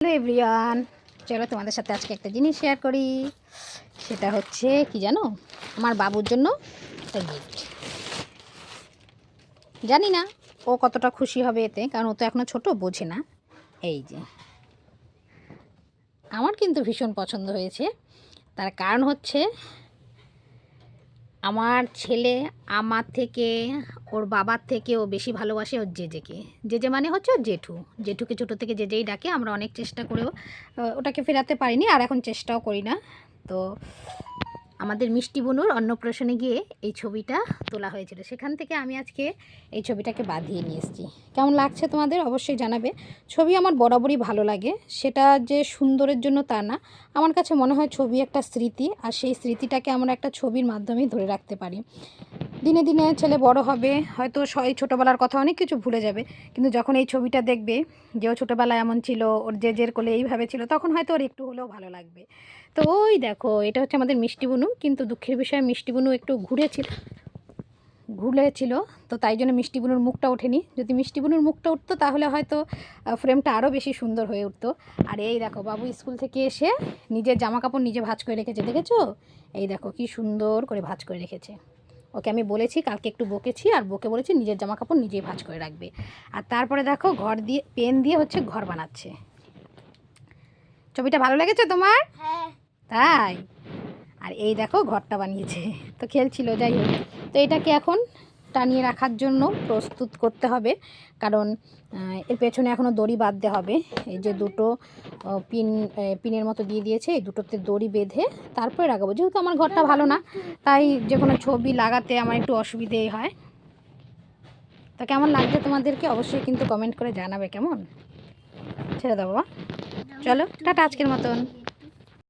Hello everyone, চলো তোমাদের সাথে আজকে একটা জিনিস শেয়ার করি। সেটা হচ্ছে কি জানো, আমার বাবুর জন্য একটা গিফট। জানি না ও কতটা খুশি হবে এতে, কারণ ও তো এখনও ছোট, বোঝে না। এই যে আমার কিন্তু ভীষণ পছন্দ হয়েছে। তার কারণ হচ্ছে আমার ছেলে আমার থেকে, ওর বাবার থেকে ও বেশি ভালোবাসে ওর জেজেকে। জেজে মানে হচ্ছে ওর জেঠু। জেঠুকে ছোটো থেকে জেজেই ডাকে। আমরা অনেক চেষ্টা করেও ওটাকে ফেরাতে পারিনি, আর এখন চেষ্টাও করি না। তো আমাদের মিষ্টি বুনুর অন্নপ্রাশনে গিয়ে এই ছবিটা তোলা হয়েছিল, সেখান থেকে আমি আজকে এই ছবিটাকে বাঁধিয়ে নিয়ে এসেছি। কেমন লাগছে তোমাদের অবশ্যই জানাবে। ছবি আমার বরাবরই ভালো লাগে, সেটা যে সুন্দরের জন্য তা না। আমার কাছে মনে হয় ছবি একটা স্মৃতি, আর সেই স্মৃতিটাকে আমরা একটা ছবির মাধ্যমেই ধরে রাখতে পারি। দিনে দিনে ছেলে বড় হবে, হয়তো এই ছোটোবেলার কথা অনেক কিছু ভুলে যাবে, কিন্তু যখন এই ছবিটা দেখবে যে ও ছোটোবেলায় এমন ছিল, ওর জেজের কোলে এইভাবে ছিল, তখন হয়তো ওর একটু হলেও ভালো লাগবে। তো ওই দেখো, এটা হচ্ছে আমাদের মিষ্টি বুনু, কিন্তু দুঃখের বিষয় মিষ্টি বুনু একটু ঘুরেছিল, তো তাই জন্য মিষ্টি বুনুর মুখটা ওঠেনি। যদি মিষ্টি বুনুর মুখটা উঠতো তাহলে হয়তো ফ্রেমটা আরও বেশি সুন্দর হয়ে উঠতো। আর এই দেখো, বাবু স্কুল থেকে এসে নিজের জামা কাপড় নিজে ভাঁজ করে রেখেছে, দেখেছো? এই দেখো কি সুন্দর করে ভাঁজ করে রেখেছে। ওকে আমি বলেছি, কালকে একটু বকেছি, আর বকে বলেছি নিজের জামা কাপড় নিজেই ভাঁজ করে রাখবে। আর তারপরে দেখো ঘর দিয়ে পেন দিয়ে হচ্ছে ঘর বানাচ্ছে। ছবিটা ভালো লেগেছে তোমার? হ্যাঁ। তাই? আর এই দেখো ঘরটা বানিয়েছে, তো খেলছিল। যাই হোক, তো এটাকে এখন টানিয়ে রাখার জন্য প্রস্তুত করতে হবে, কারণ এর পেছনে এখনও দড়ি বাঁধতে হবে। এই যে দুটো পিনের মতো দিয়ে দিয়েছে, এই দুটোতে দড়ি বেঁধে তারপরে লাগাবো। যেহেতু আমার ঘরটা ভালো না, তাই যে কোনো ছবি লাগাতে আমার একটু অসুবিধেই হয়। তো কেমন লাগছে তোমাদেরকে অবশ্যই কিন্তু কমেন্ট করে জানাবে। কেমন? ছেড়ে দাও বাবা, চলো টাটা আজকের মতন।